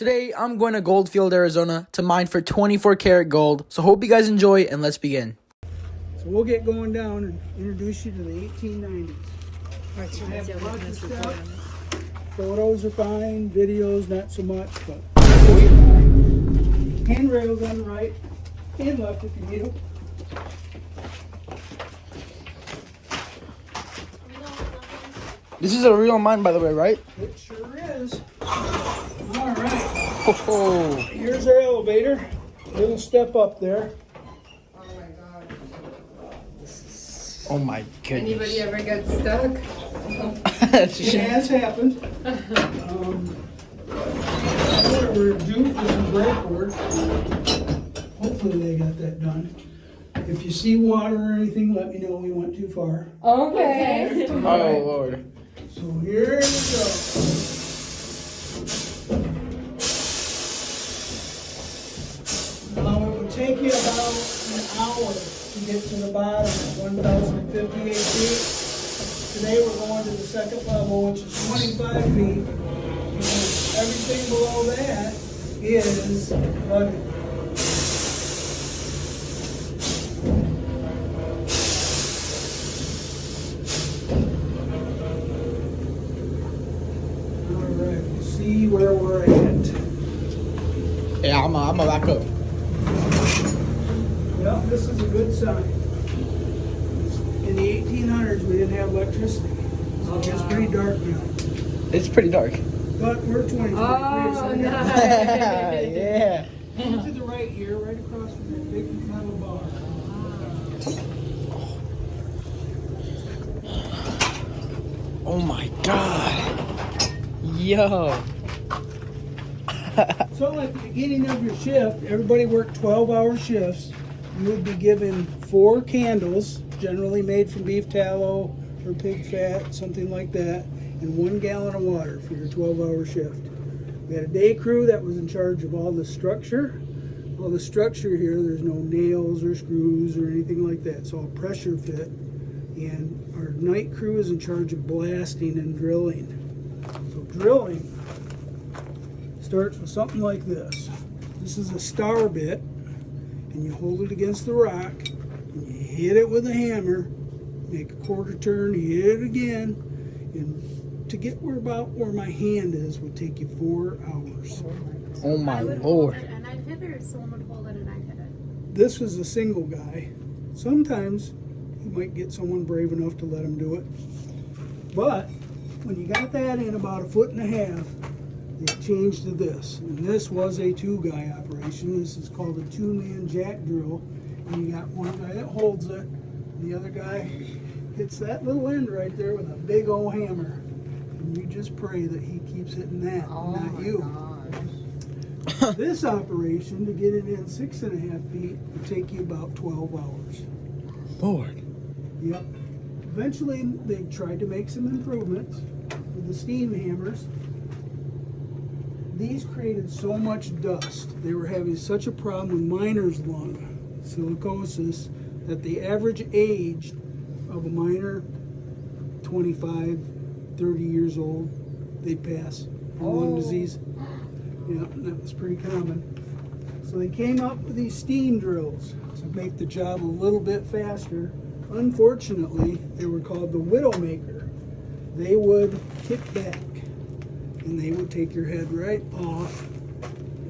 Today, I'm going to Goldfield, Arizona to mine for 24 karat gold. So hope you guys enjoy and let's begin. So we'll get going down and introduce you to the 1890s. All right, so We let's have see a how bunch we of can stuff. report on it. Photos are fine, videos not so much, but handrails on the right and left if you need them. This is a real mine, by the way, right? It sure is. All right, Oh, here's our elevator. Little step up there. oh my Anybody goodness. ever get stuck? It has happened. What we're due for some breakboard. Hopefully they got that done. If you see water or anything, let me know we went too far. Okay. Oh, Lord. So here we go. Now it would take you about an hour to get to the bottom at 1,058 feet. Today we're going to the second level, which is 25 feet. Because everything below that is rugged. Alright, we'll see where we're at. Yeah, I'm a back up. Well, this is a good sign. In the 1800s, we didn't have electricity. So it's pretty dark now. It's pretty dark. But we're 2023, so Oh, we got nice. Yeah. to the right here, right across from that big metal bar. Oh my God. Yo. So at the beginning of your shift, everybody worked 12-hour shifts. You would be given 4 candles, generally made from beef tallow or pig fat, something like that, and 1 gallon of water for your 12-hour shift. We had a day crew that was in charge of all the structure. All the structure here, there's no nails or screws or anything like that. It's all pressure fit. And our night crew is in charge of blasting and drilling. So drilling starts with something like this. This is a star bit, and you hold it against the rock, and you hit it with a hammer, make a quarter turn, you hit it again, and to get about where my hand is would take you 4 hours. Oh my I would hold Lord. it and I'd hit it, or someone would hold it and I'd hit it. This was a single guy. Sometimes you might get someone brave enough to let him do it. But when you got that in about 1.5 feet, it changed to this. And this was a 2-guy operation. This is called a 2-man jack drill. And you got one guy that holds it, and the other guy hits that little end right there with a big old hammer. And you just pray that he keeps hitting that, not you. This operation, to get it in 6.5 feet, would take you about 12 hours. Lord. Yep. Eventually, they tried to make some improvements with the steam hammers. These created so much dust. They were having such a problem with miner's lung, silicosis, that the average age of a miner, 25, 30 years old, they'd pass from lung disease. Yeah, that was pretty common. So they came up with these steam drills to make the job a little bit faster. Unfortunately, they were called the Widowmaker. They would kick back and they would take your head right off.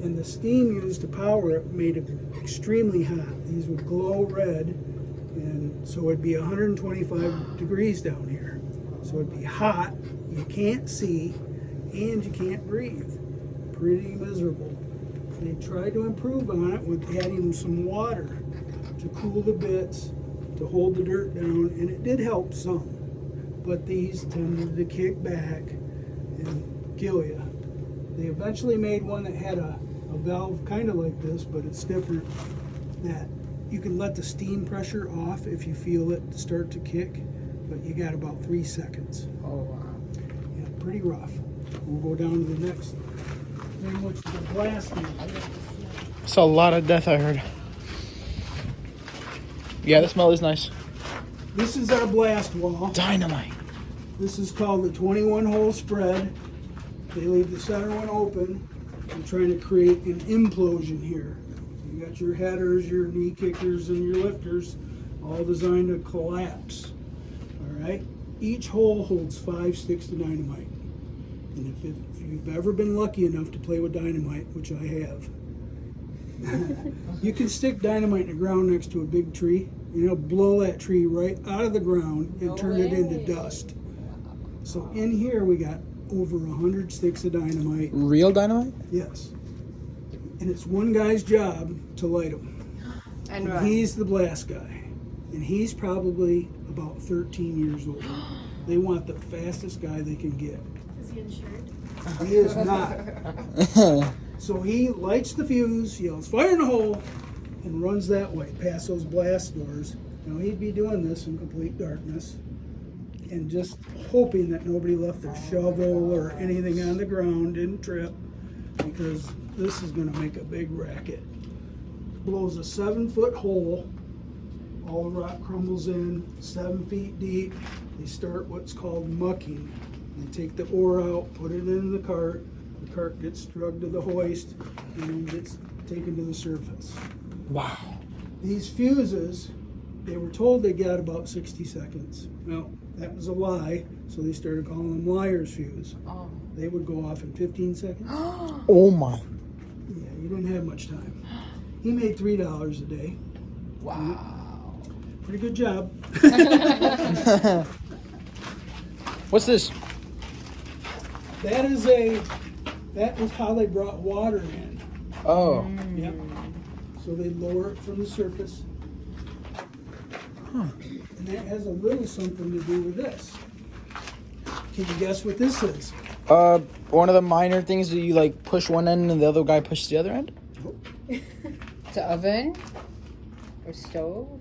And the steam used to power it made it extremely hot. These would glow red, and so it'd be 125 degrees down here. So it'd be hot, you can't see, and you can't breathe. Pretty miserable. They tried to improve on it with adding some water to cool the bits, to hold the dirt down, and it did help some. But these tended to kick back and kill you. They eventually made one that had a valve kind of like this, but it's different, that you can let the steam pressure off if you feel it start to kick, but you got about 3 seconds. Oh wow. Yeah, pretty rough. We'll go down to the next thing, which is the blasting. It's a lot of death, I heard. Yeah, the smell is nice. This is our blast wall. Dynamite. This is called the 21-hole spread. They leave the center one open, I'm trying to create an implosion here. You got your headers, your knee kickers, and your lifters, all designed to collapse. All right. Each hole holds 5 sticks of dynamite. And if you've ever been lucky enough to play with dynamite, which I have, you can stick dynamite in the ground next to a big tree, and it'll blow that tree right out of the ground and turn it into dust. So in here we got over 100 sticks of dynamite. Real dynamite? Yes. And it's one guy's job to light them. And He's the blast guy. And he's probably about 13 years old. They want the fastest guy they can get. Is he insured? He is not. So he lights the fuse, yells, "Fire in the hole," and runs that way, past those blast doors. Now he'd be doing this in complete darkness and just hoping that nobody left their shovel or anything on the ground, didn't trip, because this is gonna make a big racket. Blows a 7-foot hole, all the rock crumbles in, 7 feet deep. They start what's called mucking. They take the ore out, put it in the cart gets drugged to the hoist, and then gets taken to the surface. Wow. These fuses, they were told they got about 60 seconds. Well, that was a lie, so they started calling them liar's fuse. Oh. They would go off in 15 seconds. Oh my. Yeah, you didn't have much time. He made $3 a day. Wow. Pretty good job. What's this? That was how they brought water in. Oh. Yep. So they lower it from the surface. Huh. And that has a little something to do with this. Can you guess what this is? One of the minor things that you like push one end and the other guy pushes the other end? It's an oven or stove?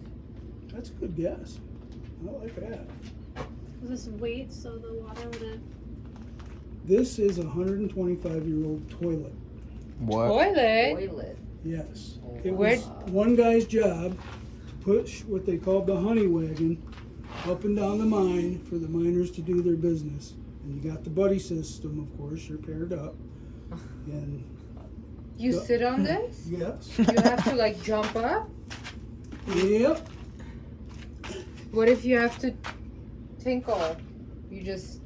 That's a good guess. I like that. Was this weight so the water would have? This is a 125-year-old toilet. What? Toilet. Yes. Oh, It Where- was one guy's job to push what they called the honey wagon up and down the mine for the miners to do their business. And you got the buddy system, of course, you're paired up. And You Yep. sit on this? yes. You have to like jump up? Yep. What if you have to tinkle? You just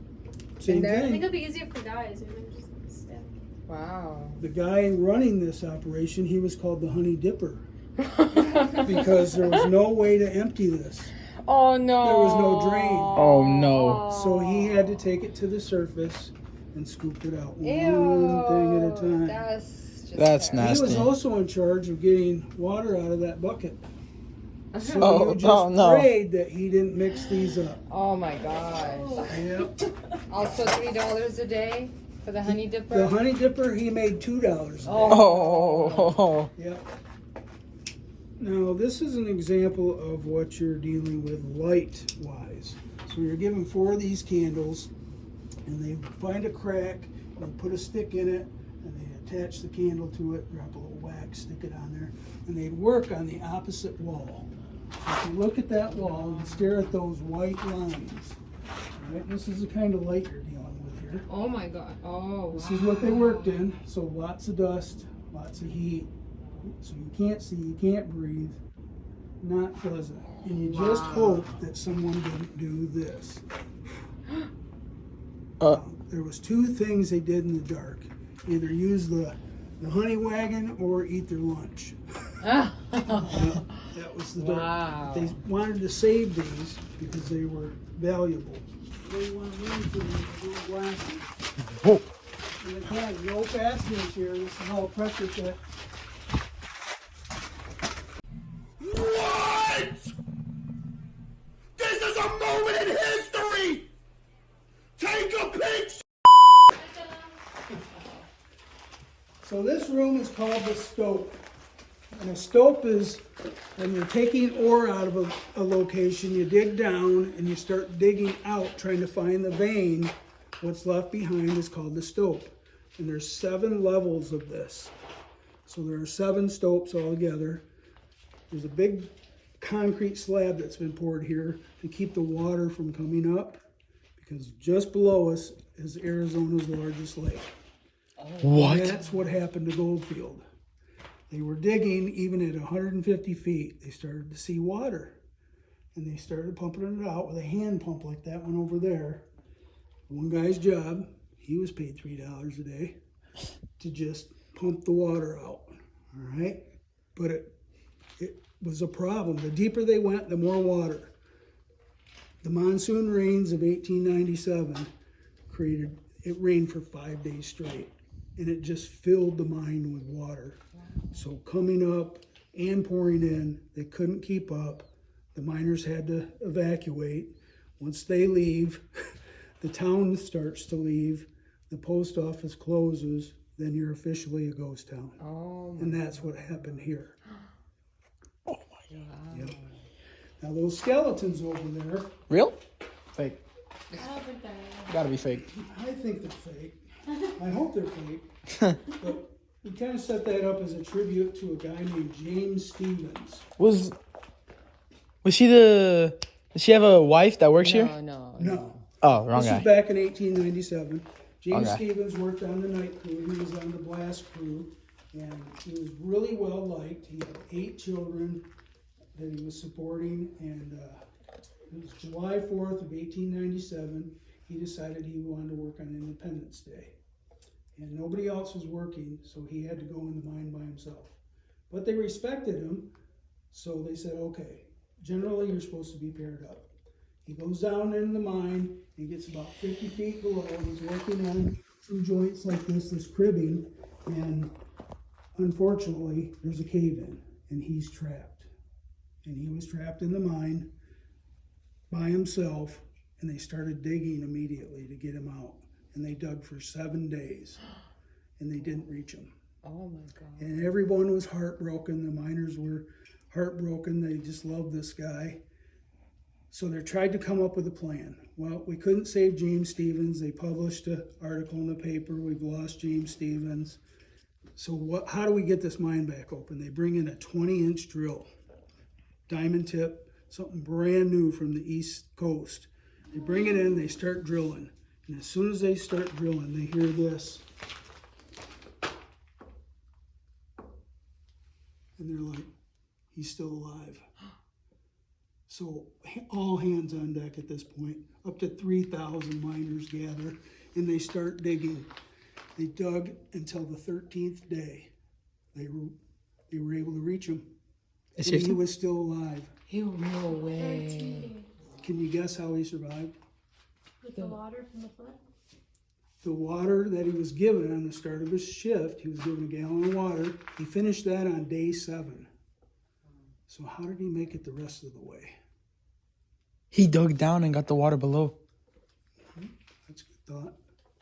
Same there? I think thing. it'd be easier for guys. It would just stick. wow. The guy running this operation, he was called the Honey Dipper because there was no way to empty this. Oh no. There was no drain. Oh no. So he had to take it to the surface and scoop it out one Ew. thing at a time. That's That's terrible. He was nasty. also in charge of getting water out of that bucket. So Oh, you just oh, no. prayed that he didn't mix these up. Oh my gosh. Yep. Also $3 a day for the honey dipper? The Honey Dipper, he made $2. Oh. Yep. Now, this is an example of what you're dealing with light-wise. So you're given 4 of these candles, and they find a crack, and they put a stick in it, and they attach the candle to it, drop a little wax, stick it on there, and they'd work on the opposite wall. So if you look at that wall and stare at those white lines, right? This is the kind of light you're dealing with here. Oh my god. Oh, This is what they worked in, so lots of dust, lots of heat, so you can't see, you can't breathe, not pleasant. And you just hope that someone didn't do this. There was 2 things they did in the dark. Either use the honey wagon or eat their lunch. That was the dark. Wow. They wanted to save these because they were valuable. They want to leave them in little glasses. Oh. And they had no fasteners here. This is all pressure fit. What? This is a moment in history! Take a picture! So this room is called the stope. And a stope is when you're taking ore out of a location, you dig down and you start digging out, trying to find the vein. What's left behind is called the stope. And there's 7 levels of this. So there are 7 stopes altogether. There's a big concrete slab that's been poured here to keep the water from coming up, because just below us is Arizona's largest lake. What? That's what happened to Goldfield. They were digging even at 150 feet. They started to see water. And they started pumping it out with a hand pump like that one over there. One guy's job, he was paid $3 a day to just pump the water out. All right? But it was a problem. The deeper they went, the more water. The monsoon rains of 1897 it rained for 5 days straight. And it just filled the mine with water. So coming up and pouring in, they couldn't keep up. The miners had to evacuate. Once they leave, the town starts to leave. The post office closes. Then you're officially a ghost town. Oh, And that's what happened here. Oh my God. Yep. Now those skeletons over there, Real? Fake. I don't think they're Gotta be fake. I think they're fake. I hope they're fake. But we kind of set that up as a tribute to a guy named James Stevens. Was she Does she have a wife that works here? no. No. Oh, wrong This guy. was back in 1897. James Okay. Stevens worked on the night crew. He was on the blast crew, and he was really well liked. He had 8 children that he was supporting, and it was July 4th of 1897. He decided he wanted to work on Independence Day, and nobody else was working, so he had to go in the mine by himself. But they respected him, so they said, okay, generally you're supposed to be paired up. He goes down in the mine and gets about 50 feet below. He's working on some joints like this cribbing, and unfortunately, there's a cave-in, and he's trapped. And he was trapped in the mine by himself, and they started digging immediately to get him out. And they dug for 7 days, and they didn't reach him. Oh my God. And everyone was heartbroken. The miners were heartbroken. They just loved this guy. So they tried to come up with a plan. Well, we couldn't save James Stevens. They published an article in the paper, we've lost James Stevens. So how do we get this mine back open? They bring in a 20-inch drill, diamond tip, something brand new from the East Coast. They bring it in, they start drilling. And as soon as they start drilling, they hear this. And they're like, he's still alive. So all hands on deck at this point. Up to 3,000 miners gather, and they start digging. They dug until the 13th day. They were able to reach him. And he was still alive. No way. 13 Can you guess how he survived? with the water from the flood. The water that he was given on the start of his shift, he was given a gallon of water. He finished that on day 7. So how did he make it the rest of the way? He dug down and got the water below. That's a good thought.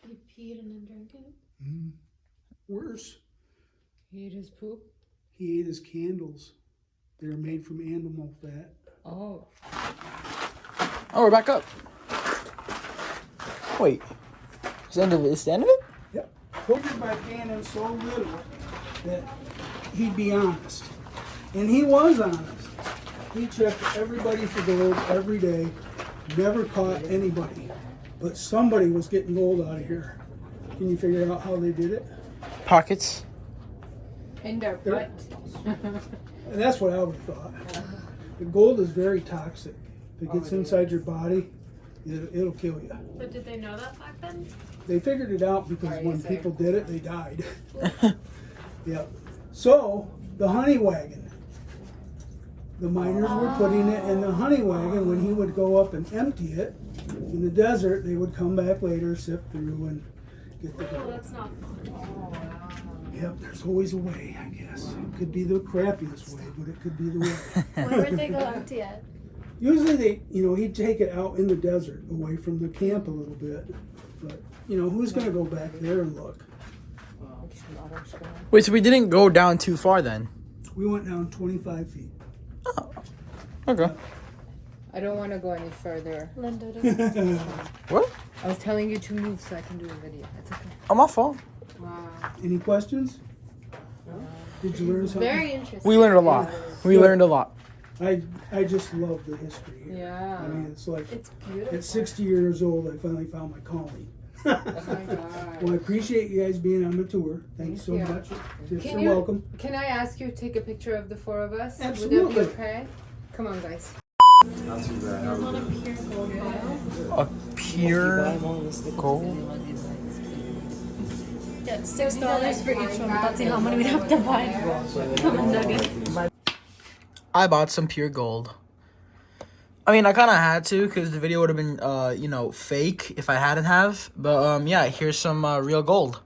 You peed and then drank it. Worse, He ate his poop? he ate his candles. They're made from animal fat. Oh. Oh, we're back up. Wait. Is the end of it? Is the end of it? Yep. Figured by paying him so little that he'd be honest. And he was honest. He checked everybody for gold every day, never caught anybody. But somebody was getting gold out of here. Can you figure out how they did it? Pockets. In their butt. And that's what I would have thought. The gold is very toxic. If it gets inside your body, it'll kill you. But did they know that back then? They figured it out because Are you when saying? people did it, they died. Yep. So, the honey wagon. The miners were putting it in the honey wagon. When he would go up and empty it in the desert, they would come back later, sift through, and get the Oh, gold. that's not fun. Yep, there's always a way, I guess. It could be the crappiest way, but it could be the way. Where would they go empty it? Usually he'd take it out in the desert, away from the camp a little bit. But, who's going to go back there and look? Wait, so we didn't go down too far then? We went down 25 feet. Okay. I don't want to go any further. Linda doesn't. What? I was telling you to move so I can do a video. It's okay. Oh, my fault. Wow. Any questions? Did you learn something? Very interesting. We learned a lot. We learned a lot. I just love the history here. Yeah. I mean, it's like It's beautiful. at 60 years old, I finally found my calling. Oh my god. Well, I appreciate you guys being on the tour. Thanks so Thank you. much. Just Can you're you- welcome. Can I ask you to take a picture of the four of us? Absolutely. Would that be okay? Come on, guys. Not too bad. There's not a pure gold vial. A pure gold. Yeah, it's $6 for each one. But let's see how many we'd have to buy. Come on, Nugget. I bought some pure gold. I mean, I kind of had to because the video would have been, fake if I hadn't have. But, yeah, here's some real gold.